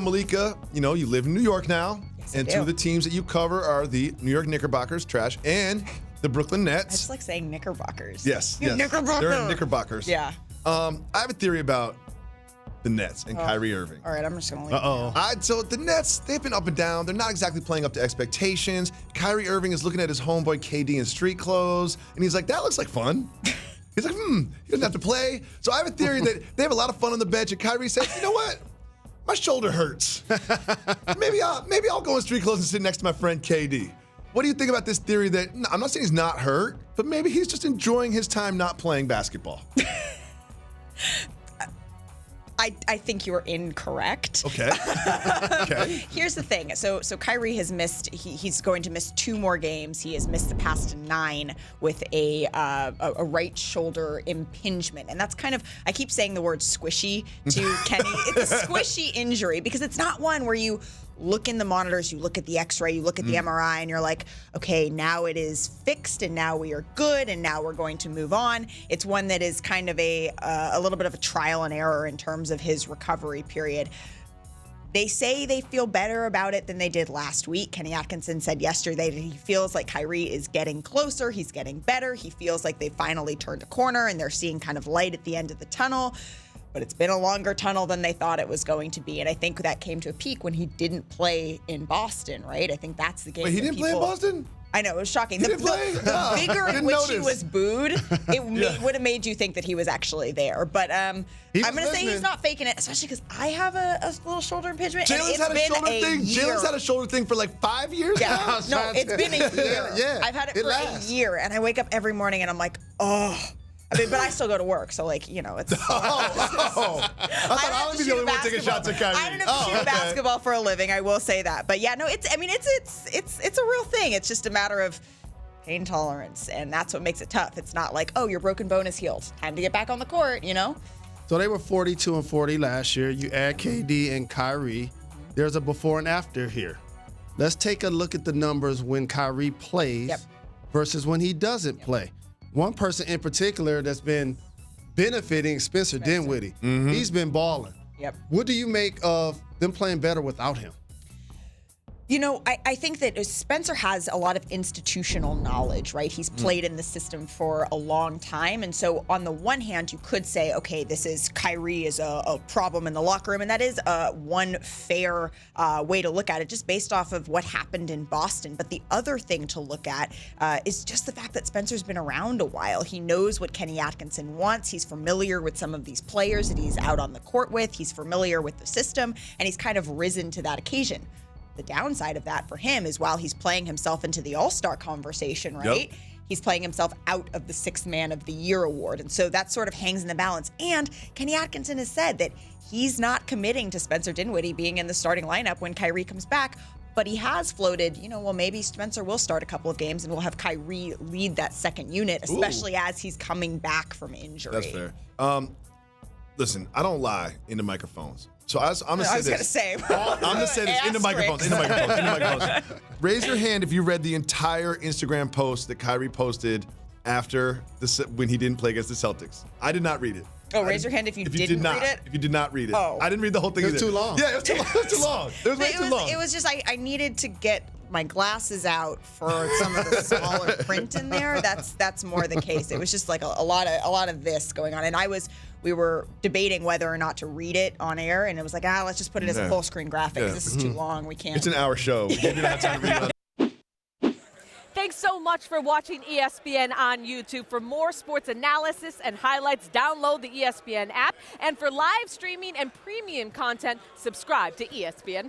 Malika, you live in New York now, Yes, and I two do. of the teams that you cover are the New York Knickerbockers, trash, and the Brooklyn Nets. I just like saying Knickerbockers. Yes. Knickerbocker. They're Knickerbockers. Yeah. I have a theory about the Nets and Kyrie Irving. All right, I'm just going to leave it now. So the Nets, they've been up and down. They're not exactly playing up to expectations. Kyrie Irving is looking at his homeboy KD in street clothes, and he's like, that looks like fun. He's like, he doesn't have to play. So I have a theory that they have a lot of fun on the bench, and Kyrie says, you know what? My shoulder hurts. Maybe I'll go in street clothes and sit next to my friend KD. What do you think about this theory that, I'm not saying he's not hurt, but maybe he's just enjoying his time not playing basketball? I think you're incorrect. Okay. Okay. Here's the thing. So Kyrie has missed. He's going to miss 2 more games. He has missed the past 9 with a right shoulder impingement, and that's kind of. I keep saying the word squishy to Kenny. It's a squishy injury because it's not one where you look in the monitors, you look at the X-ray, you look at the MRI, and you're like, okay, now it is fixed, and now we are good, and now we're going to move on. It's one that is kind of a little bit of a trial and error in terms of his recovery period. They say they feel better about it than they did last week. Kenny Atkinson said yesterday that he feels like Kyrie is getting closer, he's getting better, he feels like they finally turned a corner, and they're seeing kind of light at the end of the tunnel. But it's been a longer tunnel than they thought it was going to be. And I think that came to a peak when he didn't play in Boston, right? I think that's the game. Wait, he didn't play in Boston? I know, it was shocking. He didn't play? The vigor in which he was booed, it would have made you think that he was actually there. But I'm going to say he's not faking it, especially because I have a little shoulder impingement. Jalen's had a shoulder thing. Jalen's had a shoulder thing for like 5 years now. No, it's been a year. Yeah, I've had it for a year, and I wake up every morning and I'm like, oh. I mean, but I still go to work, so it's. I thought I would be the only one taking shots at Kyrie. I don't have to shoot basketball for a living. I will say that, but yeah, no, it's a real thing. It's just a matter of pain tolerance, and that's what makes it tough. It's not like, oh, your broken bone is healed. Time to get back on the court, So they were 42-40 last year. You add KD and Kyrie. There's a before and after here. Let's take a look at the numbers when Kyrie plays versus when he doesn't play. One person in particular that's been benefiting, Spencer Dinwiddie. He's been balling. Yep. What do you make of them playing better without him? I think that Spencer has a lot of institutional knowledge, right? He's played in the system for a long time. And so on the one hand, you could say, okay, Kyrie is a problem in the locker room. And that is one fair way to look at it, just based off of what happened in Boston. But the other thing to look at is just the fact that Spencer's been around a while. He knows what Kenny Atkinson wants. He's familiar with some of these players that he's out on the court with. He's familiar with the system, and he's kind of risen to that occasion. The downside of that for him is while he's playing himself into the All-Star conversation, right? Yep. He's playing himself out of the Sixth Man of the Year award. And so that sort of hangs in the balance. And Kenny Atkinson has said that he's not committing to Spencer Dinwiddie being in the starting lineup when Kyrie comes back. But he has floated, well, maybe Spencer will start a couple of games and we'll have Kyrie lead that second unit, especially as he's coming back from injury. That's fair. Listen, I don't lie into microphones. So I'm going to say this. I'm going to say this into microphones. Raise your hand if you read the entire Instagram post that Kyrie posted after when he didn't play against the Celtics. I did not read it. Oh, raise your hand if you didn't read it? If you did not read it. Oh. I didn't read the whole thing either. It was too long. Yeah, it was too long. It was way too long. It was just I needed to get my glasses out for some of the smaller print in there. That's more the case. It was just like a lot of this going on. And we were debating whether or not to read it on air, and it was like, let's just put it as a full screen graphic because this is too long. We can't. It's an hour show. We didn't have time to read it. Thanks so much for watching ESPN on YouTube. For more sports analysis and highlights, download the ESPN app. And for live streaming and premium content, subscribe to ESPN+.